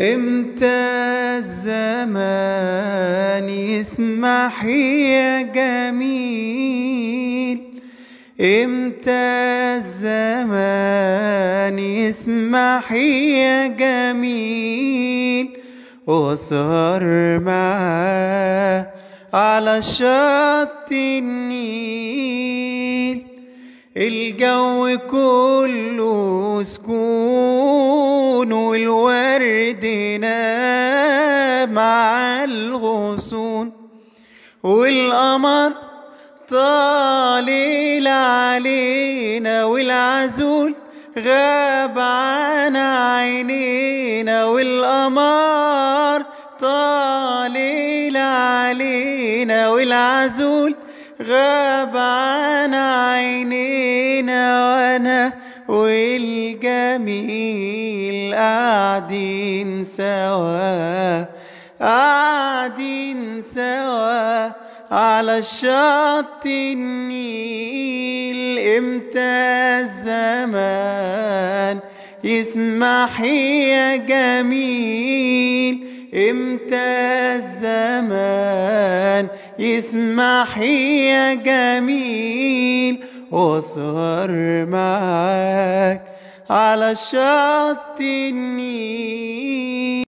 امتى الزمان يسمح يا جميل، امتى الزمان يسمح يا جميل، واسهر معاه على شط النيل. الجو كله سكون والورد نام مع الغصون، والقمر طالع علينا والعزول غاب عن عينينا. والقمر طالع علينا والعزول غاب عن عينينا، وانا والجميل قاعدين سوا، قاعدين سوا على شط النيل. امتى الزمان يسمح يا جميل، امتى الزمان يسمح يا جميل، واسهر معاك على شط النيل.